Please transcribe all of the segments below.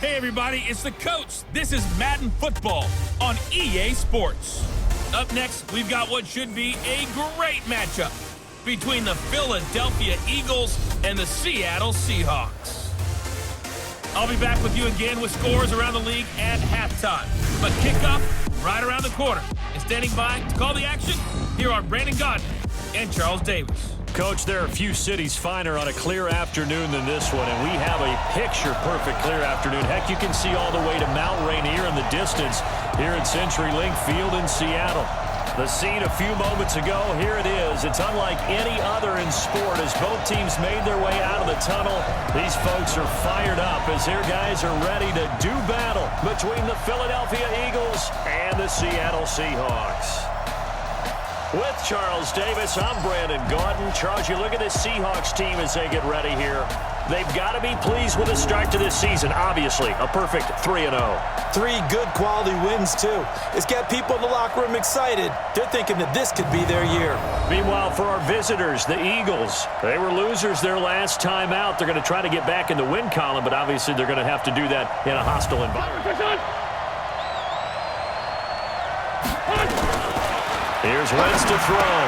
Hey everybody, it's the coach. This is Madden Football on EA Sports. Up next, we've got what should be a great matchup between the Philadelphia Eagles and the Seattle Seahawks. I'll be back with you again with scores around the league at halftime. But kickoff right around the corner. And standing by to call the action, here are Brandon Godden and Charles Davis. Coach, there are a few cities finer on a clear afternoon than this one, and we have a picture-perfect clear afternoon. Heck, you can see all the way to Mount Rainier in the distance here at CenturyLink Field in Seattle. The scene a few moments ago, here it is. It's unlike any other in sport as both teams made their way out of the tunnel. These folks are fired up as their guys are ready to do battle between the Philadelphia Eagles and the Seattle Seahawks. With Charles Davis, I'm Brandon Godden. Charles, you look at this Seahawks team as they get ready here. They've got to be pleased with the start to this season. Obviously, a perfect 3-0. 3 good quality wins, too. It's got people in the locker room excited. They're thinking that this could be their year. Meanwhile, for our visitors, the Eagles, they were losers their last time out. They're going to try to get back in the win column, but obviously they're going to have to do that in a hostile environment. Here's Wentz to throw.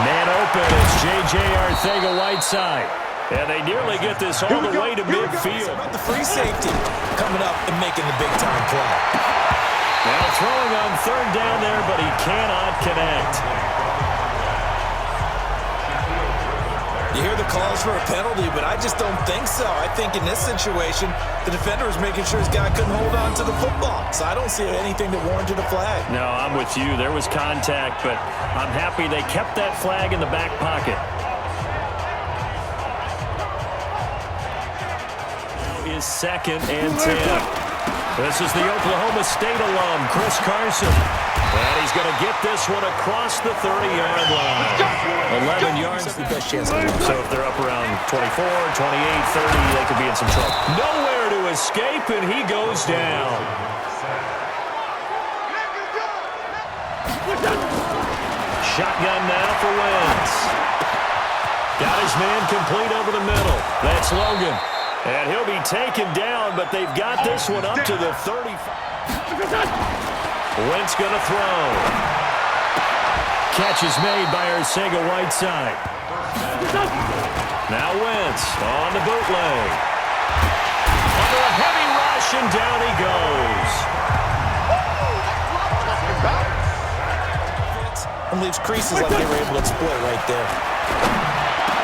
Man open, it's J.J. Arcega-Whiteside. And they nearly get this all the way to midfield. About the free safety coming up and making the big-time play. Now throwing on third down there, but he cannot connect. You hear the calls for a penalty, but I just don't think so. I think in this situation, the defender was making sure his guy couldn't hold on to the football. So I don't see anything that warranted a flag. No, I'm with you. There was contact, but I'm happy they kept that flag in the back pocket. Is 2nd and 10. This is the Oklahoma State alum, Chris Carson. And he's going to get this one across the 30-yard line. 11 yards. The best chance. So if they're up around 24, 28, 30, they could be in some trouble. Nowhere to escape, and he goes down. Shotgun now for Wentz. Got his man complete over the middle. That's Logan. And he'll be taken down, but they've got this one up to the 35. Wentz going to throw. Catch is made by Arcega-Whiteside. Now Wentz on the bootleg. Under a heavy rush, and down he goes. And leaves creases like they were able to exploit right there.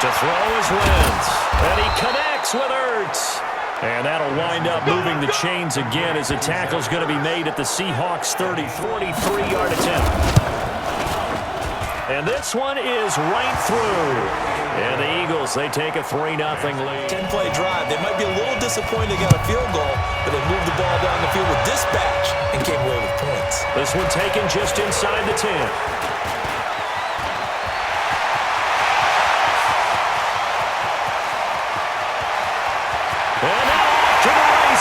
To throw is Wentz. And he connects with Ertz. And that'll wind up moving the chains again as a tackle's going to be made at the Seahawks 30, 43-yard attempt. And this one is right through. And the Eagles, they take a 3-0 lead. 10-play drive. They might be a little disappointed they got a field goal, but they moved the ball down the field with dispatch and came away with points. This one taken just inside the 10.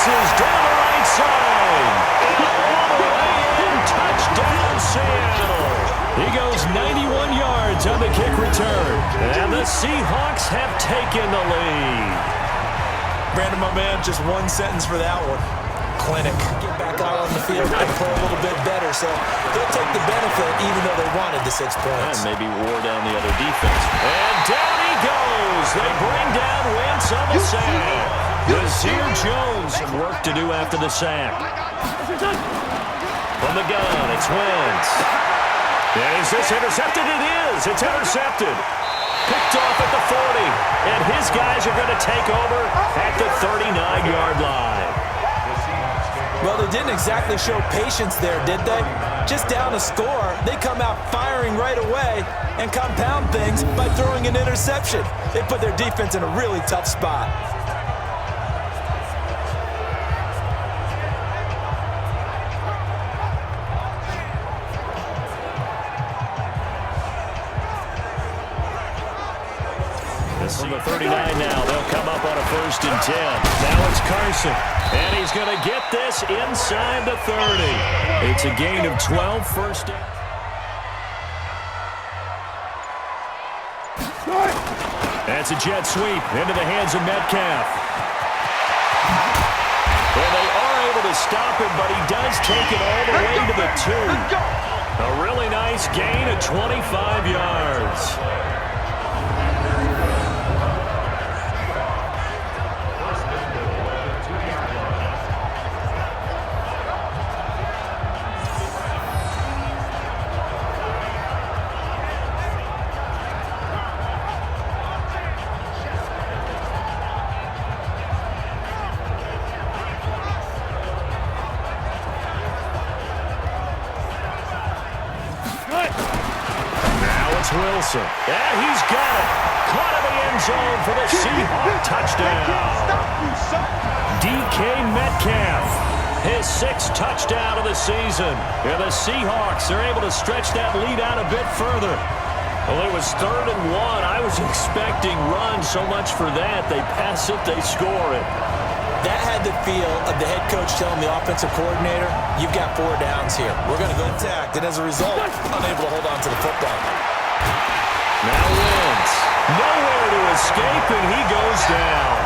Down the right side. All the way in. Touchdown, Seattle. He goes 91 yards on the kick return. And the Seahawks have taken the lead. Brandon, my man, just one sentence for that one. Clinic. Get back out on the field and play a little bit better. So they'll take the benefit even though they wanted the 6 points. And maybe wore down the other defense. And down he goes. They bring down Wentz on the sack. Nazir Jones, some work to do after the sack. From the gun, it's Wentz. And is this intercepted? It is. It's intercepted. Picked off at the 40. And his guys are going to take over at the 39-yard line. Well, they didn't exactly show patience there, did they? Just down a score, they come out firing right away and compound things by throwing an interception. They put their defense in a really tough spot. From the 39 now, they'll come up on a 1st and 10. Now it's Carson, and he's going to get this inside the 30. It's a gain of 12, first down. That's a jet sweep into the hands of Metcalf. And they are able to stop him, but he does take it all the way to the 2. A really nice gain of 25 yards. Wilson, and he's got it. Caught in the end zone for the Seahawks touchdown. DK Metcalf, his 6th touchdown of the season. And the Seahawks are able to stretch that lead out a bit further. Well, it was 3rd and 1. I was expecting run so much for that. They pass it, they score it. That had the feel of the head coach telling the offensive coordinator, you've got 4 downs here. We're going to go intact. And as a result, unable to hold on to the football. Now Wentz, nowhere to escape, and he goes down.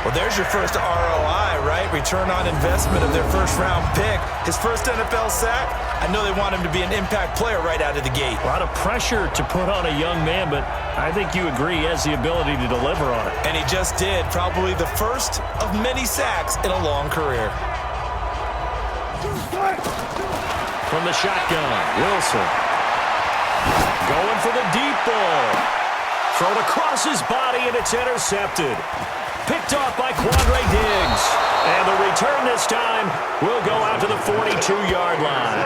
Well, there's your first ROI, right? Return on investment of their first-round pick. His first NFL sack. I know they want him to be an impact player right out of the gate. A lot of pressure to put on a young man, but I think you agree he has the ability to deliver on it. And he just did. Probably the first of many sacks in a long career. From the shotgun, Wilson. Going for the deep ball. Thrown across his body, and it's intercepted. Picked off by Quandre Diggs. And the return this time will go out to the 42-yard line.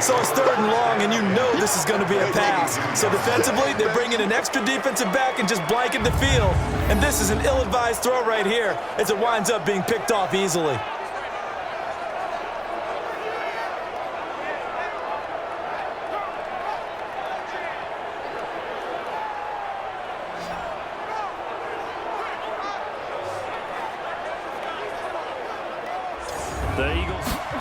So it's 3rd and long, and you know this is going to be a pass. So defensively, they're bringing an extra defensive back and just blanket the field. And this is an ill-advised throw right here as it winds up being picked off easily. The Eagles on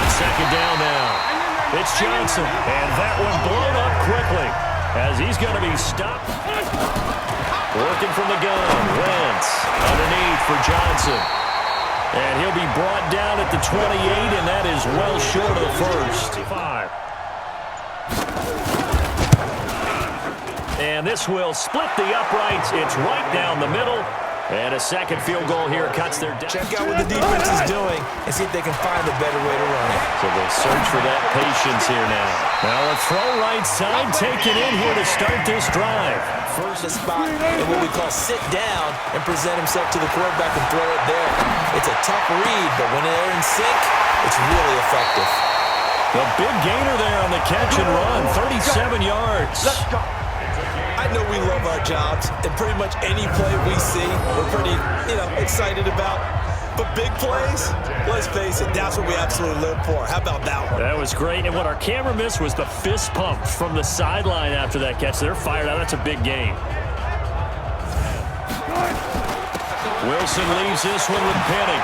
2nd down now. It's Johnson, and that one blown up quickly as he's going to be stopped. Working from the gun, Wentz underneath for Johnson. And he'll be brought down at the 28, and that is well short of the first. 5. And this will split the uprights. It's right down the middle. And a second field goal here cuts their down. Check out what the defense is doing and see if they can find a better way to run it. So they'll search for that patience here now. Now a throw right side taken in here to start this drive. First a spot in what we call sit down and present himself to the quarterback and throw it there. It's a tough read, but when they're in sync, it's really effective. The big gainer there on the catch and run, 37 yards. Let's go. I know we love our jobs, and pretty much any play we see, we're pretty, excited about. But big plays, let's face it, that's what we absolutely live for. How about that one? That was great, and what our camera missed was the fist pump from the sideline after that catch. They're fired out. That's a big gain. Wilson leaves this one with Penny.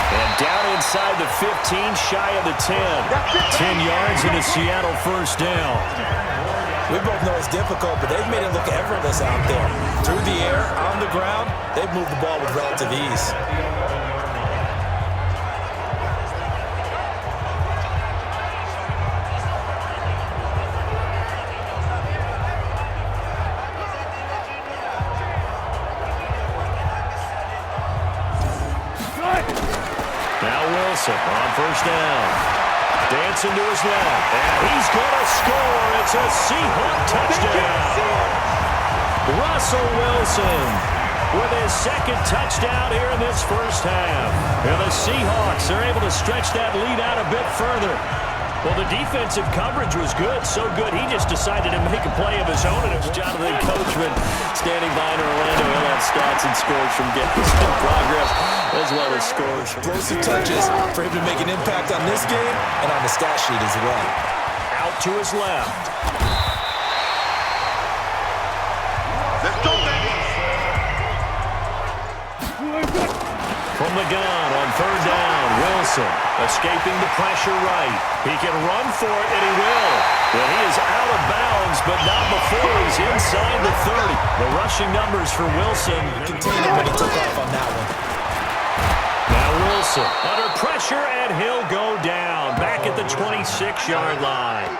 And down inside the 15, shy of the 10. 10 yards in a Seattle first down. We both know it's difficult, but they've made it look effortless out there. Through the air, on the ground, they've moved the ball with relative ease. Now Wilson on first down. Dancing to his left, and he's going to score. It's a Seahawks touchdown. Russell Wilson with his 2nd touchdown here in this first half. And the Seahawks are able to stretch that lead out a bit further. Well, the defensive coverage was good, so good he just decided to make a play of his own, and it was Jonathan Coachman standing by in Orlando. He'll have stats and scores from games in progress as well as scores. Explosive touches for him to make an impact on this game and on the stat sheet as well. Out to his left. Let's go, baby! From the gun on 3rd down, Wilson escaping the pressure right. He can run for it, and he will. Well, he is out of bounds, but not before he He's inside the 30. The rushing numbers for Wilson. Contained it when he took off on that one. Now Wilson under pressure, and he'll go down. Back at the 26-yard line.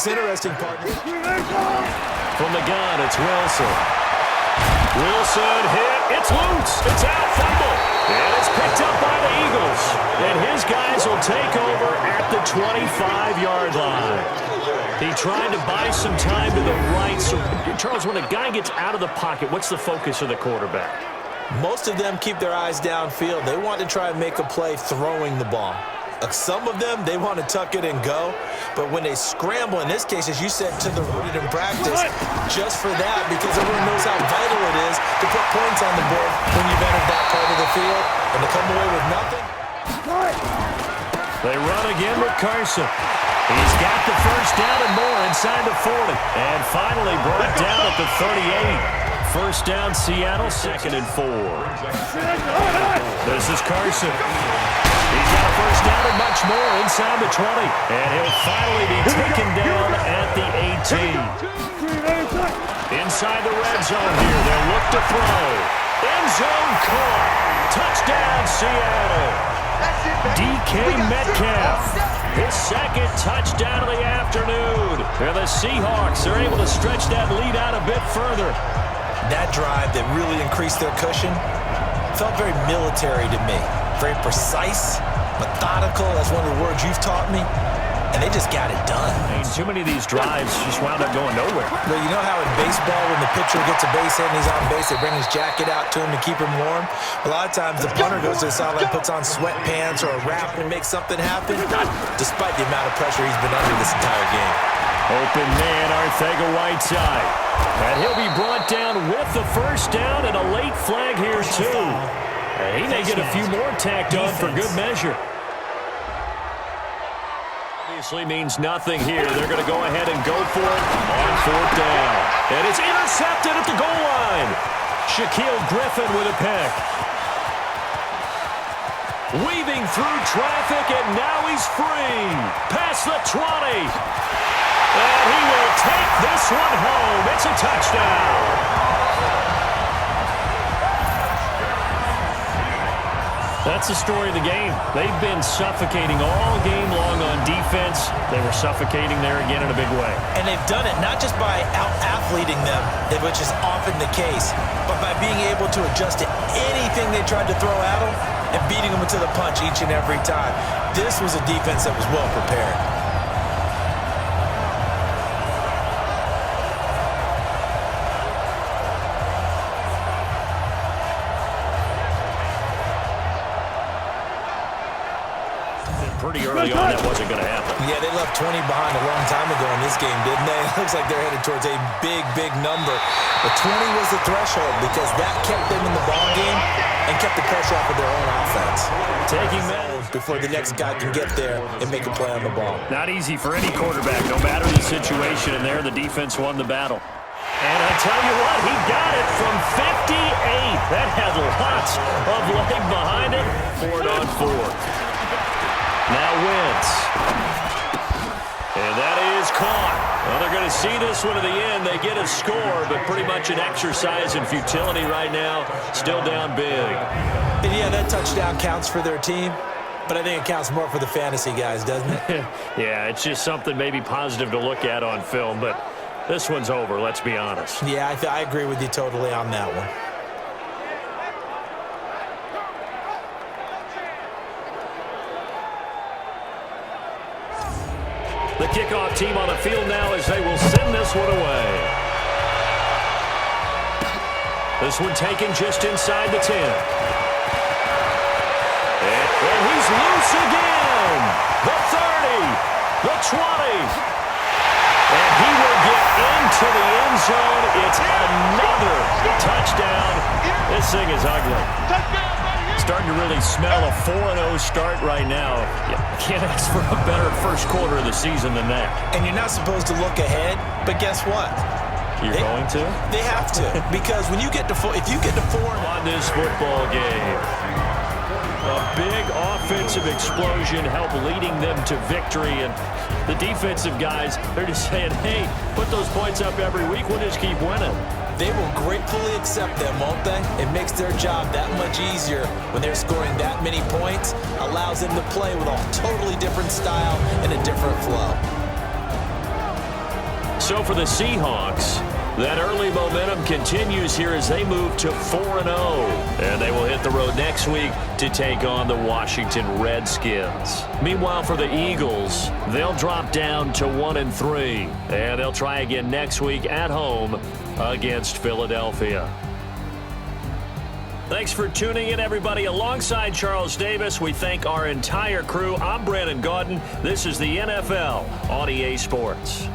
It's interesting, partner. From the gun, it's Wilson. Wilson hit. It's loose. It's out. Fumble. And it's picked up by the Eagles. And his guys will take over at the 25-yard line. He tried to buy some time to the right. So, Charles, when a guy gets out of the pocket, what's the focus of the quarterback? Most of them keep their eyes downfield. They want to try and make a play throwing the ball. Some of them, they want to tuck it and go. But when they scramble, in this case, as you said, to the rooted in practice, just for that, because everyone knows how vital it is to put points on the board when you've entered that part of the field, and to come away with nothing. They run again with Carson. He's got the first down and more inside the 40. And finally brought down at the 38. First down, Seattle, 2nd and 4. This is Carson. He's got a first down and much more inside the 20. And he'll finally be taken down at the 18. Inside the red zone here. They'll look to throw. End zone caught. Touchdown, Seattle. DK Metcalf. His second touchdown of the afternoon. And the Seahawks are able to stretch that lead out a bit further. That drive that really increased their cushion felt very military to me. Very precise, methodical, that's one of the words you've taught me, and they just got it done. I mean, too many of these drives just wound up going nowhere. Well, you know how in baseball when the pitcher gets a base hit and he's on base, they bring his jacket out to him to keep him warm? A lot of times the punter goes to the sideline, puts on sweatpants or a wrap and makes something happen, despite the amount of pressure he's been under this entire game. Open man, Arcega-Whiteside. And he'll be brought down with the first down and a late flag here, too. He may get a few more tacked on for good measure. Obviously means nothing here. They're going to go ahead and go for it on 4th down. And it's intercepted at the goal line. Shaquille Griffin with a pick. Weaving through traffic, and now he's free. Past the 20. And he will take this one home. It's a touchdown. That's the story of the game. They've been suffocating all game long on defense. They were suffocating there again in a big way. And they've done it not just by out-athleting them, which is often the case, but by being able to adjust to anything they tried to throw at them and beating them into the punch each and every time. This was a defense that was well prepared. Pretty early on, that wasn't going to happen. Yeah, they left 20 behind a long time ago in this game, didn't they? It looks like they're headed towards a big, big number. But 20 was the threshold because that kept them in the ball game and kept the pressure off of their own offense. Taking Madden before the next guy can get there and make a play on the ball. Not easy for any quarterback, no matter the situation. And there, the defense won the battle. And I tell you what, he got it from 58. That had lots of leg behind it. 4th on 4th. Now Wentz. And that is caught. Well, they're going to see this one to the end. They get a score, but pretty much an exercise in futility right now. Still down big. And yeah, that touchdown counts for their team, but I think it counts more for the fantasy guys, doesn't it? Yeah, it's just something maybe positive to look at on film, but this one's over, let's be honest. Yeah, I agree with you totally on that one. The kickoff team on the field now as they will send this one away. This one taken just inside the 10. And he's loose again. The 30, the 20. And he will get into the end zone. It's another touchdown. This thing is ugly. Starting to really smell a 4-0 start right now. You can't ask for a better first quarter of the season than that. And you're not supposed to look ahead, but guess what? You're going to? They have to, because when you get to 4, if you get to 4 on this football game. A big offensive explosion helped leading them to victory. And the defensive guys, they're just saying, hey, put those points up every week. We'll just keep winning. They will gratefully accept them, won't they? It makes their job that much easier when they're scoring that many points. Allows them to play with a totally different style and a different flow. So for the Seahawks, that early momentum continues here as they move to 4-0. And they will hit the road next week to take on the Washington Redskins. Meanwhile, for the Eagles, they'll drop down to 1-3. And they'll try again next week at home against Philadelphia. Thanks for tuning in, everybody. Alongside Charles Davis, we thank our entire crew. I'm Brandon Gaudin. This is the NFL on EA Sports.